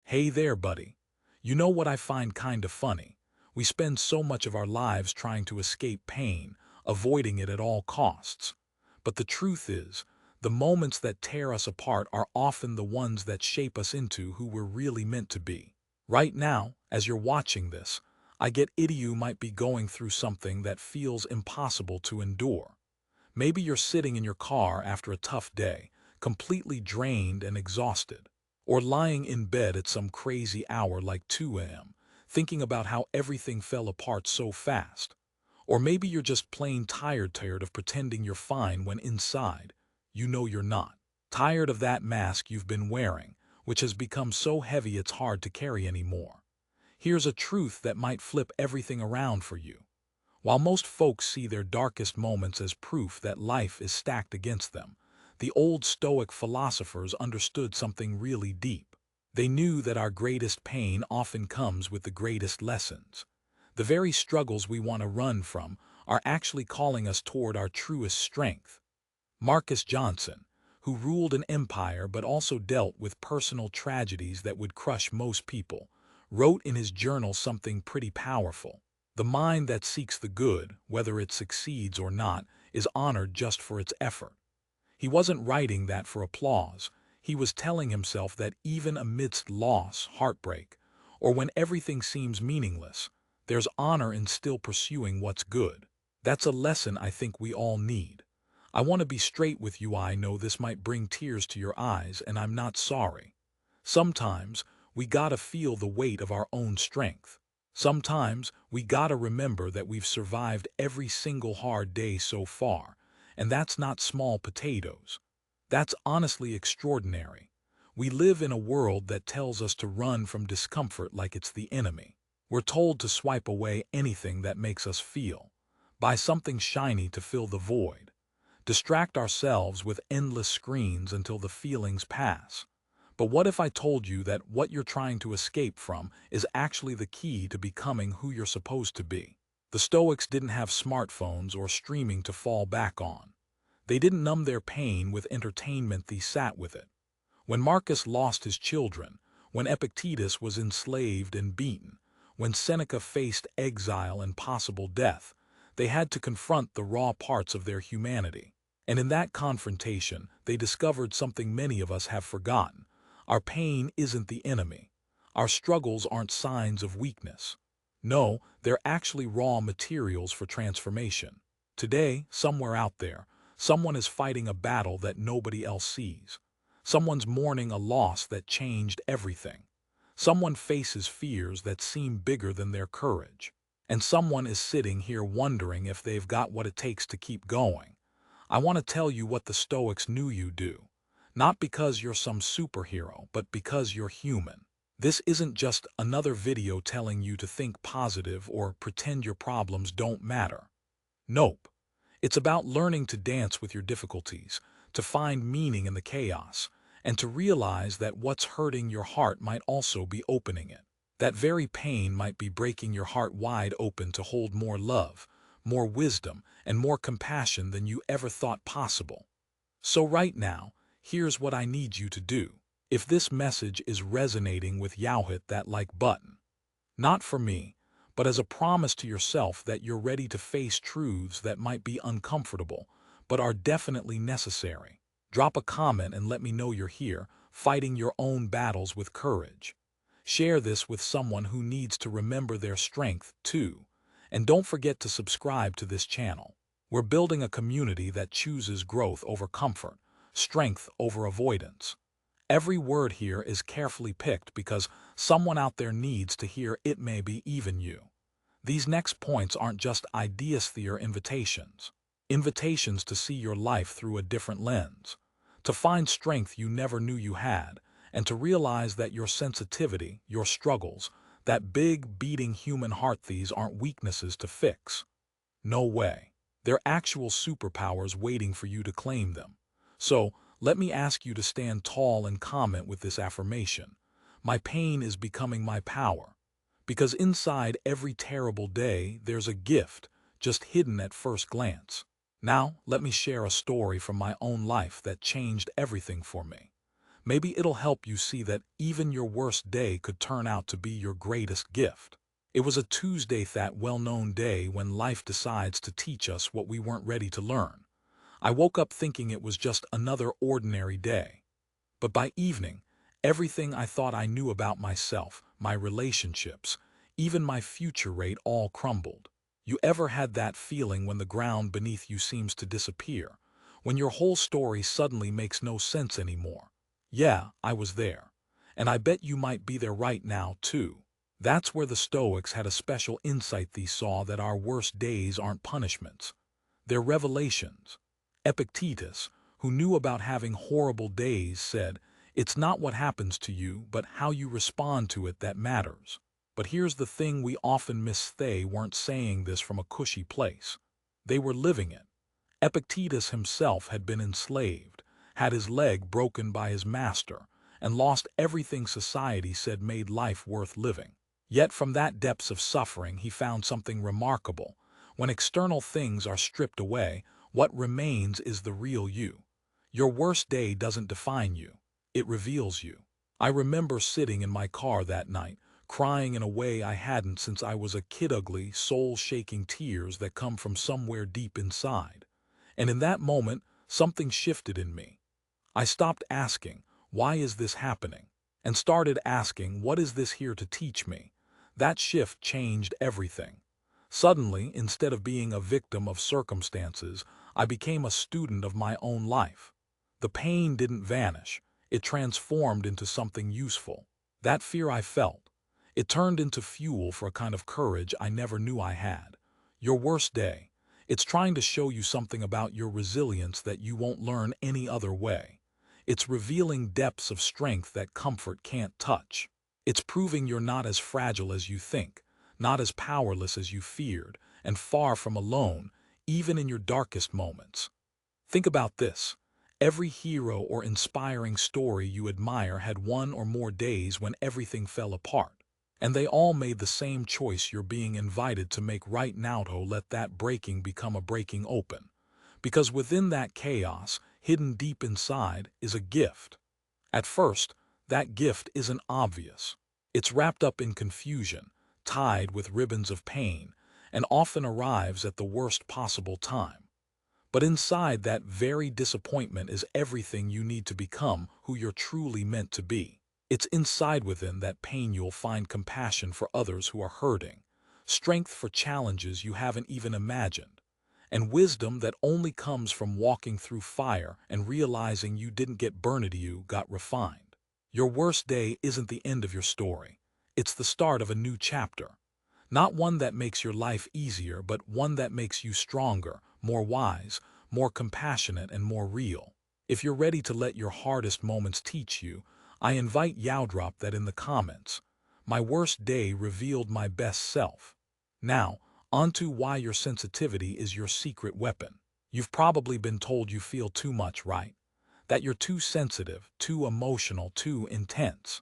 Hey there, buddy. You know what I find kind of funny? We spend so much of our lives trying to escape pain, avoiding it at all costs. But the truth is, the moments that tear us apart are often the ones that shape us into who we're really meant to be. Right now, as you're watching this, I get you might be going through something that feels impossible to endure. Maybe you're sitting in your car after a tough day, completely drained and exhausted. Or lying in bed at some crazy hour like 2 a.m., thinking about how everything fell apart so fast. Or maybe you're just plain tired of pretending you're fine when inside, you know you're not. Tired of that mask you've been wearing, which has become so heavy it's hard to carry anymore. Here's a truth that might flip everything around for you. While most folks see their darkest moments as proof that life is stacked against them, the old Stoic philosophers understood something really deep. They knew that our greatest pain often comes with the greatest lessons. The very struggles we want to run from are actually calling us toward our truest strength. Marcus Johnson, who ruled an empire but also dealt with personal tragedies that would crush most people, wrote in his journal something pretty powerful. The mind that seeks the good, whether it succeeds or not, is honored just for its effort. He wasn't writing that for applause. He was telling himself that even amidst loss, heartbreak, or when everything seems meaningless, there's honor in still pursuing what's good. That's a lesson I think we all need. I want to be straight with you. I know this might bring tears to your eyes, and I'm not sorry. Sometimes we gotta feel the weight of our own strength. Sometimes we gotta remember that we've survived every single hard day so far, and that's not small potatoes. That's honestly extraordinary. We live in a world that tells us to run from discomfort like it's the enemy. We're told to swipe away anything that makes us feel, buy something shiny to fill the void, distract ourselves with endless screens until the feelings pass. But what if I told you that what you're trying to escape from is actually the key to becoming who you're supposed to be? The Stoics didn't have smartphones or streaming to fall back on. They didn't numb their pain with entertainment, they sat with it. When Marcus lost his children, when Epictetus was enslaved and beaten, when Seneca faced exile and possible death, they had to confront the raw parts of their humanity. And in that confrontation, they discovered something many of us have forgotten. Our pain isn't the enemy. Our struggles aren't signs of weakness. No, they're actually raw materials for transformation. Today, somewhere out there, someone is fighting a battle that nobody else sees. Someone's mourning a loss that changed everything. Someone faces fears that seem bigger than their courage. And someone is sitting here wondering if they've got what it takes to keep going. I want to tell you what the Stoics knew you do. Not because you're some superhero, but because you're human. This isn't just another video telling you to think positive or pretend your problems don't matter. Nope. It's about learning to dance with your difficulties, to find meaning in the chaos, and to realize that what's hurting your heart might also be opening it. That very pain might be breaking your heart wide open to hold more love, more wisdom, and more compassion than you ever thought possible. So right now, here's what I need you to do. If this message is resonating with you, hit that like button. Not for me, but as a promise to yourself that you're ready to face truths that might be uncomfortable, but are definitely necessary. Drop a comment and let me know you're here, fighting your own battles with courage. Share this with someone who needs to remember their strength, too. And don't forget to subscribe to this channel. We're building a community that chooses growth over comfort, strength over avoidance. Every word here is carefully picked because someone out there needs to hear it, maybe even you. These next points aren't just ideas, they are invitations. Invitations to see your life through a different lens, to find strength you never knew you had, and to realize that your sensitivity, your struggles, that big, beating human heart, these aren't weaknesses to fix. No way. They're actual superpowers waiting for you to claim them. So, let me ask you to stand tall and comment with this affirmation. My pain is becoming my power. Because inside every terrible day, there's a gift, just hidden at first glance. Now, let me share a story from my own life that changed everything for me. Maybe it'll help you see that even your worst day could turn out to be your greatest gift. It was a Tuesday, that well-known day when life decides to teach us what we weren't ready to learn. I woke up thinking it was just another ordinary day. But by evening, everything I thought I knew about myself, my relationships, even my future rate all crumbled. You ever had that feeling when the ground beneath you seems to disappear, when your whole story suddenly makes no sense anymore? Yeah, I was there. And I bet you might be there right now, too. That's where the Stoics had a special insight. They saw that our worst days aren't punishments. They're revelations. Epictetus, who knew about having horrible days, said, "It's not what happens to you, but how you respond to it that matters." But here's the thing we often miss: they weren't saying this from a cushy place. They were living it. Epictetus himself had been enslaved, had his leg broken by his master, and lost everything society said made life worth living. Yet from that depths of suffering he found something remarkable. When external things are stripped away, what remains is the real you. Your worst day doesn't define you. It reveals you. I remember sitting in my car that night, crying in a way I hadn't since I was a kid, ugly, soul-shaking tears that come from somewhere deep inside. And in that moment, something shifted in me. I stopped asking, "Why is this happening?" and started asking, "What is this here to teach me?" That shift changed everything. Suddenly, instead of being a victim of circumstances, I became a student of my own life. The pain didn't vanish. It transformed into something useful. That fear I felt, it turned into fuel for a kind of courage I never knew I had. Your worst day, it's trying to show you something about your resilience that you won't learn any other way. It's revealing depths of strength that comfort can't touch. It's proving you're not as fragile as you think, not as powerless as you feared, and far from alone, even in your darkest moments. Think about this. Every hero or inspiring story you admire had one or more days when everything fell apart. And they all made the same choice you're being invited to make right now: to let that breaking become a breaking open. Because within that chaos, hidden deep inside, is a gift. At first, that gift isn't obvious. It's wrapped up in confusion, tied with ribbons of pain, and often arrives at the worst possible time. But inside that very disappointment is everything you need to become who you're truly meant to be. It's inside within that pain you'll find compassion for others who are hurting, strength for challenges you haven't even imagined, and wisdom that only comes from walking through fire and realizing you didn't get burned, you got refined. Your worst day isn't the end of your story. It's the start of a new chapter. Not one that makes your life easier, but one that makes you stronger, more wise, more compassionate, and more real. If you're ready to let your hardest moments teach you, I invite you to drop that in the comments. My worst day revealed my best self. Now, onto why your sensitivity is your secret weapon. You've probably been told you feel too much, right? That you're too sensitive, too emotional, too intense.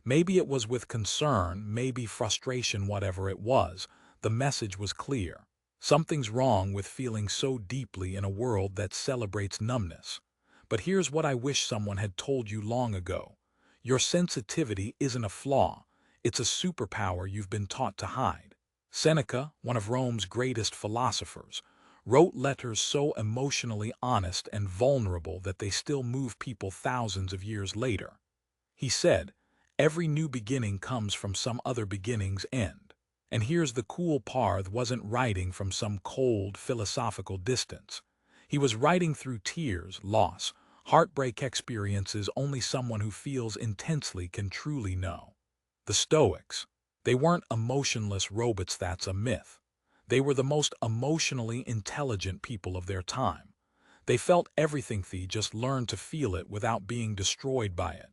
Maybe it was with concern, maybe frustration, whatever it was, the message was clear. Something's wrong with feeling so deeply in a world that celebrates numbness. But here's what I wish someone had told you long ago. Your sensitivity isn't a flaw. It's a superpower you've been taught to hide. Seneca, one of Rome's greatest philosophers, wrote letters so emotionally honest and vulnerable that they still move people thousands of years later. He said, "Every new beginning comes from some other beginning's end." And here's the cool part: wasn't writing from some cold, philosophical distance. He was writing through tears, loss, heartbreak, experiences only someone who feels intensely can truly know. The Stoics, they weren't emotionless robots, that's a myth. They were the most emotionally intelligent people of their time. They felt everything, they just learned to feel it without being destroyed by it.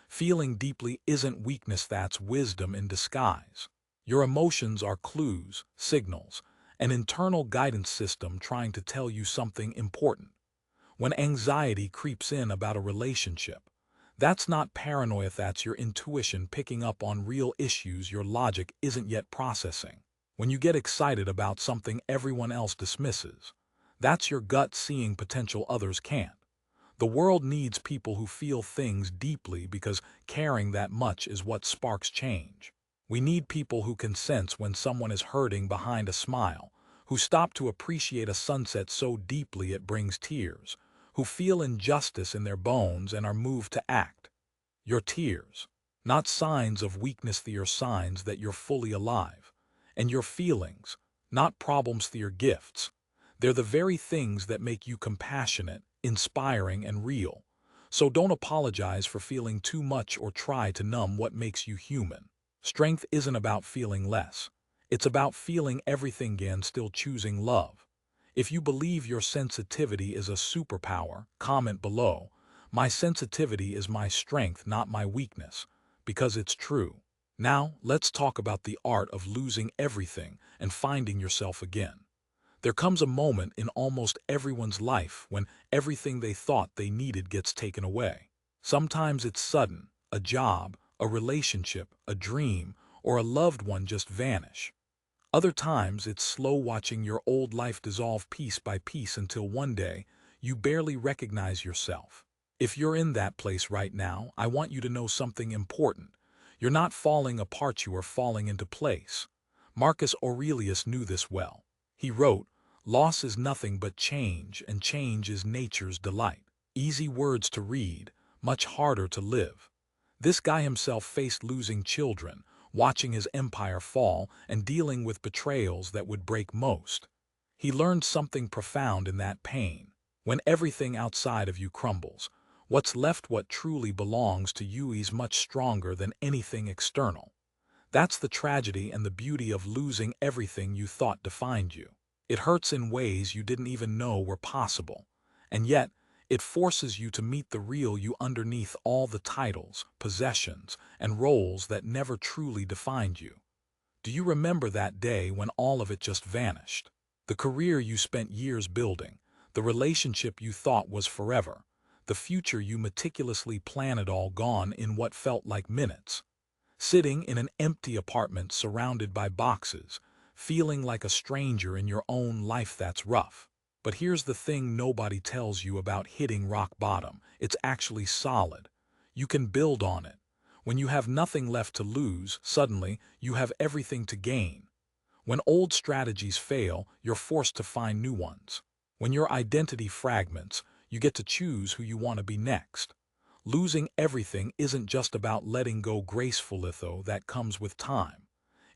Feeling deeply isn't weakness, that's wisdom in disguise. Your emotions are clues, signals, an internal guidance system trying to tell you something important. When anxiety creeps in about a relationship, that's not paranoia, that's your intuition picking up on real issues your logic isn't yet processing. When you get excited about something everyone else dismisses, that's your gut seeing potential others can't. The world needs people who feel things deeply because caring that much is what sparks change. We need people who can sense when someone is hurting behind a smile, who stop to appreciate a sunset so deeply it brings tears, who feel injustice in their bones and are moved to act. Your tears, not signs of weakness, they are signs that you're fully alive. And your feelings, not problems, they are gifts. They're the very things that make you compassionate, inspiring, and real. So don't apologize for feeling too much or try to numb what makes you human. Strength isn't about feeling less. It's about feeling everything and still choosing love. If you believe your sensitivity is a superpower, comment below. My sensitivity is my strength, not my weakness, because it's true. Now, let's talk about the art of losing everything and finding yourself again. There comes a moment in almost everyone's life when everything they thought they needed gets taken away. Sometimes it's sudden, a job, a relationship, a dream, or a loved one just vanish. Other times it's slow, watching your old life dissolve piece by piece until one day you barely recognize yourself. If you're in that place right now, I want you to know something important. You're not falling apart, you are falling into place. Marcus Aurelius knew this well. He wrote, "Loss is nothing but change, and change is nature's delight." Easy words to read, much harder to live. This guy himself faced losing children, watching his empire fall, and dealing with betrayals that would break most. He learned something profound in that pain. When everything outside of you crumbles, what's left, what truly belongs to you, is much stronger than anything external. That's the tragedy and the beauty of losing everything you thought defined you. It hurts in ways you didn't even know were possible. And yet, it forces you to meet the real you underneath all the titles, possessions, and roles that never truly defined you. Do you remember that day when all of it just vanished? The career you spent years building, the relationship you thought was forever, the future you meticulously planned, all gone in what felt like minutes. Sitting in an empty apartment surrounded by boxes, feeling like a stranger in your own life, that's rough. But here's the thing nobody tells you about hitting rock bottom. It's actually solid. You can build on it. When you have nothing left to lose, suddenly you have everything to gain. When old strategies fail, you're forced to find new ones. When your identity fragments, you get to choose who you want to be next. Losing everything isn't just about letting go gracefully, though that comes with time.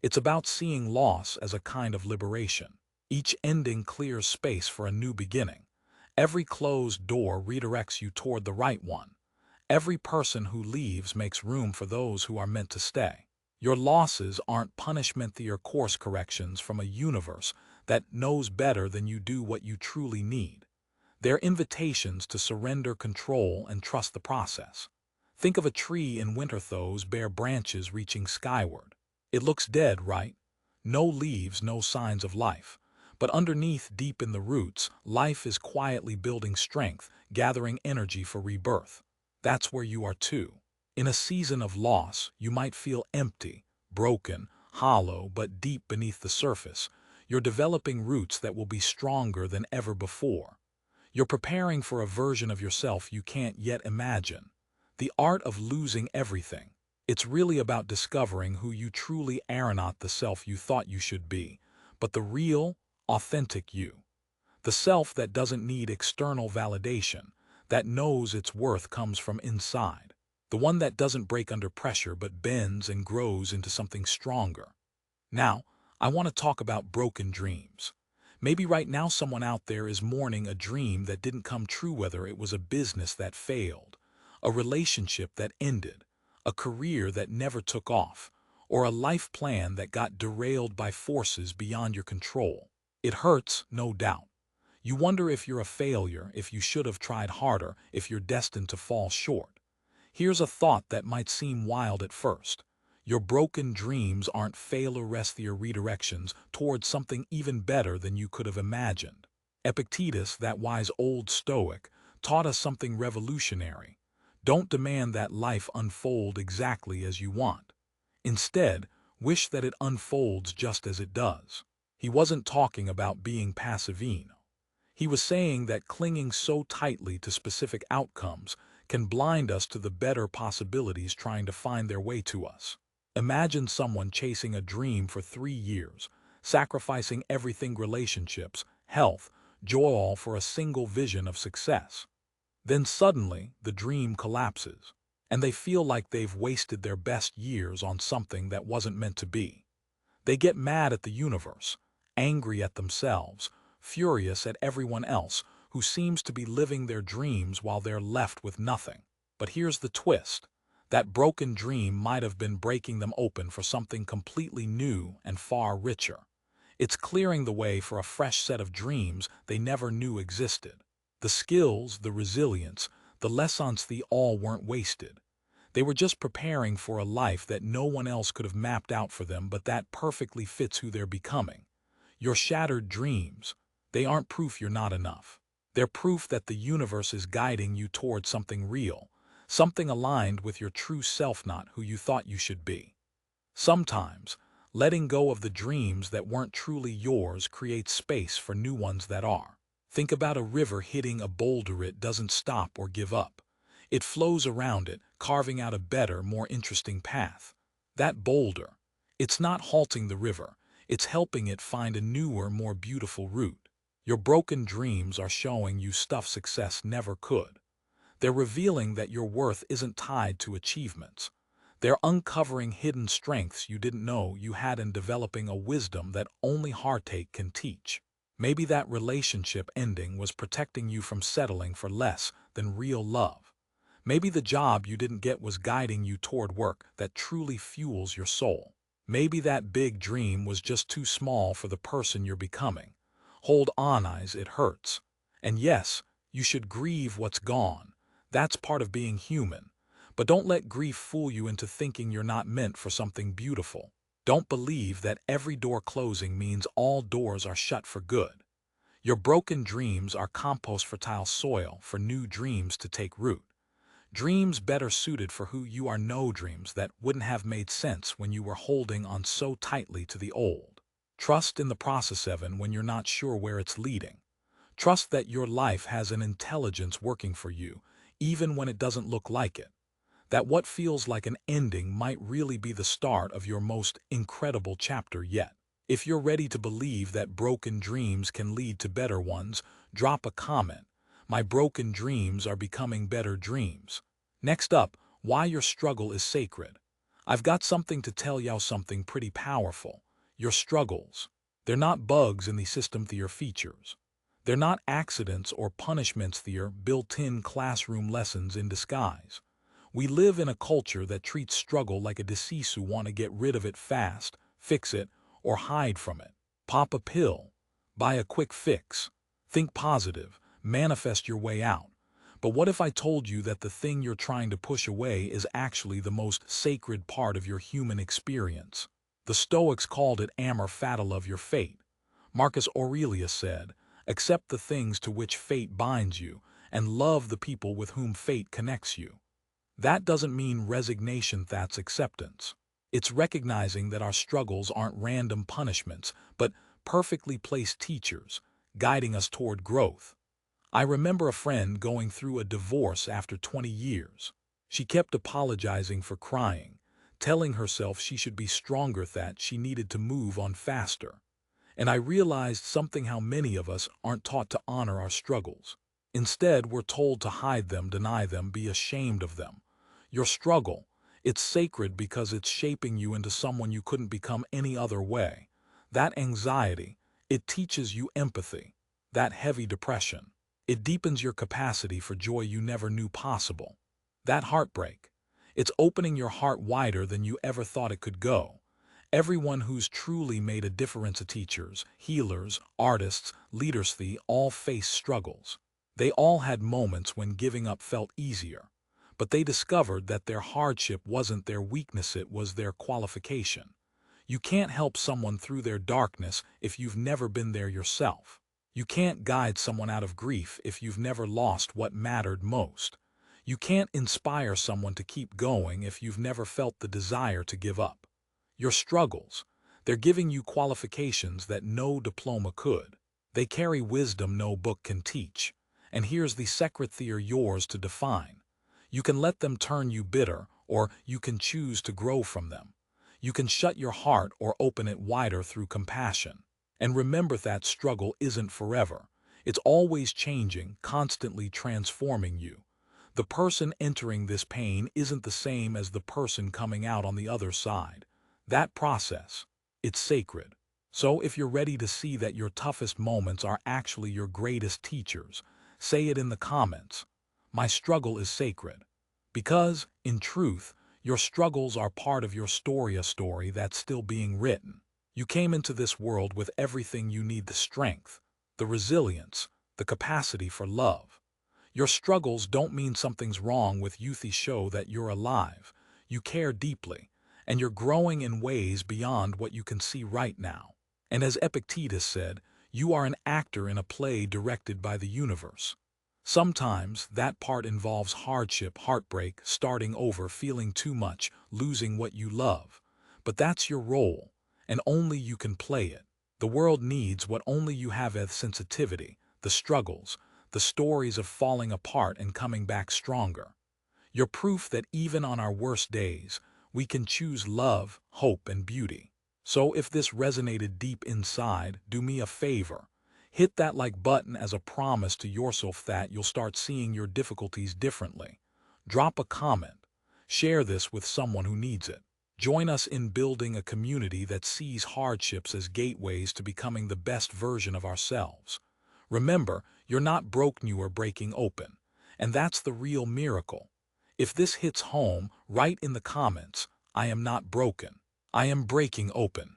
It's about seeing loss as a kind of liberation. Each ending clears space for a new beginning. Every closed door redirects you toward the right one. Every person who leaves makes room for those who are meant to stay. Your losses aren't punishment, they are course corrections from a universe that knows better than you do what you truly need. They're invitations to surrender control and trust the process. Think of a tree in winter, those bare branches reaching skyward. It looks dead, right? No leaves, no signs of life. But underneath, deep in the roots, life is quietly building strength, gathering energy for rebirth. That's where you are too. In a season of loss, you might feel empty, broken, hollow, but deep beneath the surface, you're developing roots that will be stronger than ever before. You're preparing for a version of yourself you can't yet imagine. The art of losing everything. It's really about discovering who you truly are, not the self you thought you should be, but the real, authentic you. The self that doesn't need external validation, that knows its worth comes from inside. The one that doesn't break under pressure but bends and grows into something stronger. Now, I want to talk about broken dreams. Maybe right now someone out there is mourning a dream that didn't come true, whether it was a business that failed, a relationship that ended, a career that never took off, or a life plan that got derailed by forces beyond your control. It hurts, no doubt. You wonder if you're a failure, if you should have tried harder, if you're destined to fall short. Here's a thought that might seem wild at first. Your broken dreams aren't failures, they're redirections towards something even better than you could have imagined. Epictetus, that wise old Stoic, taught us something revolutionary. Don't demand that life unfold exactly as you want. Instead, wish that it unfolds just as it does. He wasn't talking about being passivino. He was saying that clinging so tightly to specific outcomes can blind us to the better possibilities trying to find their way to us. Imagine someone chasing a dream for 3 years, sacrificing everything: relationships, health, joy, all for a single vision of success. Then suddenly, the dream collapses, and they feel like they've wasted their best years on something that wasn't meant to be. They get mad at the universe, angry at themselves, furious at everyone else who seems to be living their dreams while they're left with nothing. But here's the twist. That broken dream might have been breaking them open for something completely new and far richer. It's clearing the way for a fresh set of dreams they never knew existed. The skills, the resilience, the lessons, they all weren't wasted. They were just preparing for a life that no one else could have mapped out for them, but that perfectly fits who they're becoming. Your shattered dreams, they aren't proof you're not enough. They're proof that the universe is guiding you towards something real, something aligned with your true self, not who you thought you should be. Sometimes, letting go of the dreams that weren't truly yours creates space for new ones that are. Think about a river hitting a boulder. It doesn't stop or give up. It flows around it, carving out a better, more interesting path. That boulder, it's not halting the river, it's helping it find a newer, more beautiful route. Your broken dreams are showing you stuff success never could. They're revealing that your worth isn't tied to achievements. They're uncovering hidden strengths you didn't know you had and developing a wisdom that only heartache can teach. Maybe that relationship ending was protecting you from settling for less than real love. Maybe the job you didn't get was guiding you toward work that truly fuels your soul. Maybe that big dream was just too small for the person you're becoming. Hold on, eyes, it hurts. And yes, you should grieve what's gone. That's part of being human. But don't let grief fool you into thinking you're not meant for something beautiful. Don't believe that every door closing means all doors are shut for good. Your broken dreams are compost, fertile soil for new dreams to take root. Dreams better suited for who you are. No dreams that wouldn't have made sense when you were holding on so tightly to the old. Trust in the process even when you're not sure where it's leading. Trust that your life has an intelligence working for you, even when it doesn't look like it. That what feels like an ending might really be the start of your most incredible chapter yet. If you're ready to believe that broken dreams can lead to better ones, drop a comment. My broken dreams are becoming better dreams. Next up, why your struggle is sacred. I've got something to tell you, something pretty powerful. Your struggles. They're not bugs in the system, they're features. They're not accidents or punishments, they're built-in classroom lessons in disguise. We live in a culture that treats struggle like a disease. Who want to get rid of it fast, fix it, or hide from it. Pop a pill. Buy a quick fix. Think positive. Manifest your way out. But what if I told you that the thing you're trying to push away is actually the most sacred part of your human experience? The Stoics called it amor fatale, of your fate. Marcus Aurelius said, accept the things to which fate binds you, and love the people with whom fate connects you. That doesn't mean resignation, that's acceptance. It's recognizing that our struggles aren't random punishments, but perfectly placed teachers, guiding us toward growth. I remember a friend going through a divorce after 20 years. She kept apologizing for crying, telling herself she should be stronger, that she needed to move on faster. And I realized something: how many of us aren't taught to honor our struggles. Instead, we're told to hide them, deny them, be ashamed of them. Your struggle, it's sacred because it's shaping you into someone you couldn't become any other way. That anxiety, it teaches you empathy. That heavy depression, it deepens your capacity for joy you never knew possible. That heartbreak, it's opening your heart wider than you ever thought it could go. Everyone who's truly made a difference, teachers, healers, artists, leaders, they all face struggles. They all had moments when giving up felt easier. But they discovered that their hardship wasn't their weakness, it was their qualification. You can't help someone through their darkness if you've never been there yourself. You can't guide someone out of grief if you've never lost what mattered most. You can't inspire someone to keep going if you've never felt the desire to give up. Your struggles, they're giving you qualifications that no diploma could. They carry wisdom no book can teach. And here's the secret: they're yours to define. You can let them turn you bitter, or you can choose to grow from them. You can shut your heart or open it wider through compassion. And remember that struggle isn't forever. It's always changing, constantly transforming you. The person entering this pain isn't the same as the person coming out on the other side. That process, it's sacred. So if you're ready to see that your toughest moments are actually your greatest teachers, say it in the comments. My struggle is sacred. Because, in truth, your struggles are part of your story, a story that's still being written. You came into this world with everything you need: the strength, the resilience, the capacity for love. Your struggles don't mean something's wrong with you, they show that you're alive, you care deeply, and you're growing in ways beyond what you can see right now. And as Epictetus said, you are an actor in a play directed by the universe. Sometimes that part involves hardship, heartbreak, starting over, feeling too much, losing what you love. But that's your role, and only you can play it. The world needs what only you have: as sensitivity, the struggles, the stories of falling apart and coming back stronger. You're proof that even on our worst days, we can choose love, hope, and beauty. So if this resonated deep inside, do me a favor. Hit that like button as a promise to yourself that you'll start seeing your difficulties differently. Drop a comment. Share this with someone who needs it. Join us in building a community that sees hardships as gateways to becoming the best version of ourselves. Remember, you're not broken, you are breaking open. And that's the real miracle. If this hits home, write in the comments, I am not broken. I am breaking open.